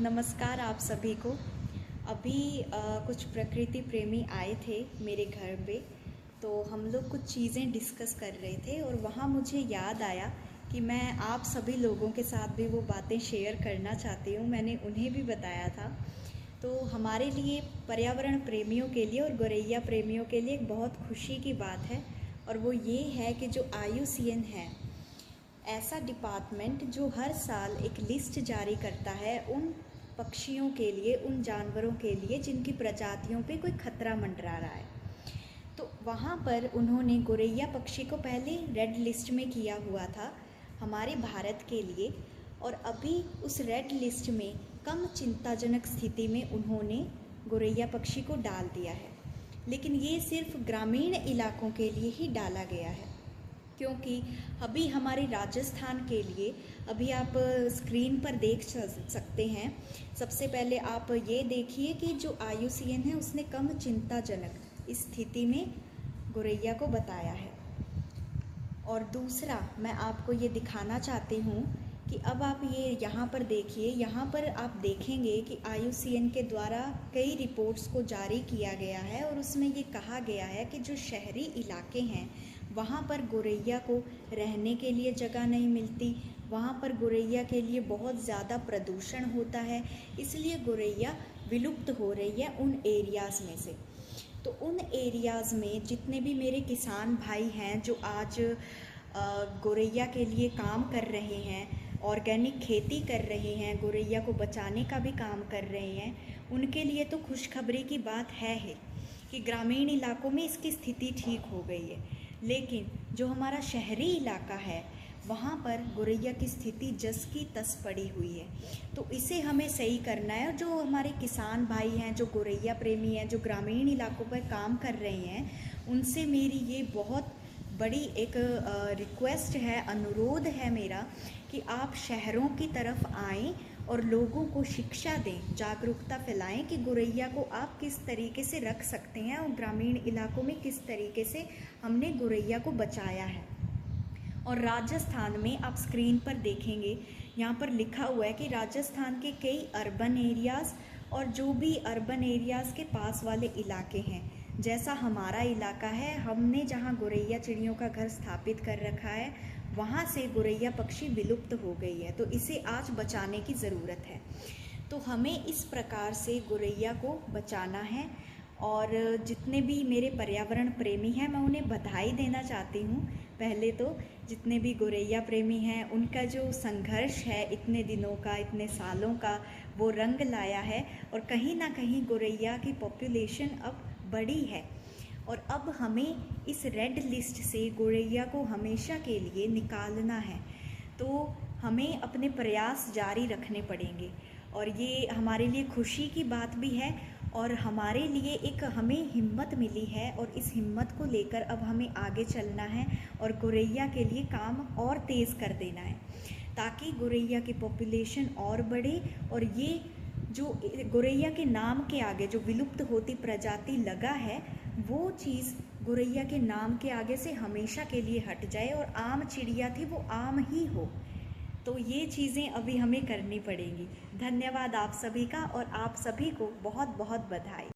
नमस्कार आप सभी को। अभी कुछ प्रकृति प्रेमी आए थे मेरे घर पे, तो हम लोग कुछ चीज़ें डिस्कस कर रहे थे और वहाँ मुझे याद आया कि मैं आप सभी लोगों के साथ भी वो बातें शेयर करना चाहती हूँ। मैंने उन्हें भी बताया था। तो हमारे लिए, पर्यावरण प्रेमियों के लिए और गोरैया प्रेमियों के लिए एक बहुत खुशी की बात है, और वो ये है कि जो IUCN है, ऐसा डिपार्टमेंट जो हर साल एक लिस्ट जारी करता है उन पक्षियों के लिए, उन जानवरों के लिए जिनकी प्रजातियों पे कोई खतरा मंडरा रहा है। तो वहाँ पर उन्होंने गोरैया पक्षी को पहले रेड लिस्ट में किया हुआ था हमारे भारत के लिए, और अभी उस रेड लिस्ट में कम चिंताजनक स्थिति में उन्होंने गोरैया पक्षी को डाल दिया है। लेकिन ये सिर्फ ग्रामीण इलाकों के लिए ही डाला गया है, क्योंकि अभी हमारे राजस्थान के लिए, अभी आप स्क्रीन पर देख सकते हैं। सबसे पहले आप ये देखिए कि जो IUCN है उसने कम चिंताजनक स्थिति में गोरैया को बताया है। और दूसरा मैं आपको ये दिखाना चाहती हूँ कि अब आप ये यहाँ पर देखिए, यहाँ पर आप देखेंगे कि IUCN के द्वारा कई रिपोर्ट्स को जारी किया गया है और उसमें ये कहा गया है कि जो शहरी इलाके हैं वहाँ पर गोरैया को रहने के लिए जगह नहीं मिलती, वहाँ पर गोरैया के लिए बहुत ज़्यादा प्रदूषण होता है, इसलिए गोरैया विलुप्त हो रही है उन एरियाज़ में से। तो उन एरियाज़ में जितने भी मेरे किसान भाई हैं जो आज गोरैया के लिए काम कर रहे हैं, ऑर्गेनिक खेती कर रहे हैं, गोरैया को बचाने का भी काम कर रहे हैं, उनके लिए तो खुशखबरी की बात है ही कि ग्रामीण इलाकों में इसकी स्थिति ठीक हो गई है। लेकिन जो हमारा शहरी इलाका है वहाँ पर गोरैया की स्थिति जस की तस पड़ी हुई है। तो इसे हमें सही करना है, और जो हमारे किसान भाई हैं, जो गोरैया प्रेमी हैं, जो ग्रामीण इलाकों पर काम कर रहे हैं, उनसे मेरी ये बहुत बड़ी एक रिक्वेस्ट है, अनुरोध है मेरा कि आप शहरों की तरफ आएँ और लोगों को शिक्षा दें, जागरूकता फैलाएं कि गोरैया को आप किस तरीके से रख सकते हैं और ग्रामीण इलाकों में किस तरीके से हमने गोरैया को बचाया है। और राजस्थान में आप स्क्रीन पर देखेंगे, यहाँ पर लिखा हुआ है कि राजस्थान के कई अर्बन एरियाज़ और जो भी अर्बन एरियाज़ के पास वाले इलाके हैं, जैसा हमारा इलाका है, हमने जहाँ गोरैया चिड़ियों का घर स्थापित कर रखा है, वहाँ से गोरैया पक्षी विलुप्त हो गई है। तो इसे आज बचाने की ज़रूरत है। तो हमें इस प्रकार से गोरैया को बचाना है। और जितने भी मेरे पर्यावरण प्रेमी हैं, मैं उन्हें बधाई देना चाहती हूँ। पहले तो जितने भी गोरैया प्रेमी हैं, उनका जो संघर्ष है इतने दिनों का, इतने सालों का, वो रंग लाया है, और कहीं ना कहीं गोरैया की पॉपुलेशन अब बढ़ी है। और अब हमें इस रेड लिस्ट से गोरैया को हमेशा के लिए निकालना है। तो हमें अपने प्रयास जारी रखने पड़ेंगे, और ये हमारे लिए खुशी की बात भी है, और हमारे लिए एक हमें हिम्मत मिली है, और इस हिम्मत को लेकर अब हमें आगे चलना है और गोरैया के लिए काम और तेज़ कर देना है, ताकि गोरैया की पॉपुलेशन और बढ़े। और ये जो गोरैया के नाम के आगे जो विलुप्त होती प्रजाति लगा है, वो चीज़ गोरैया के नाम के आगे से हमेशा के लिए हट जाए, और आम चिड़िया थी वो आम ही हो। तो ये चीज़ें अभी हमें करनी पड़ेंगी। धन्यवाद आप सभी का, और आप सभी को बहुत बहुत बधाई।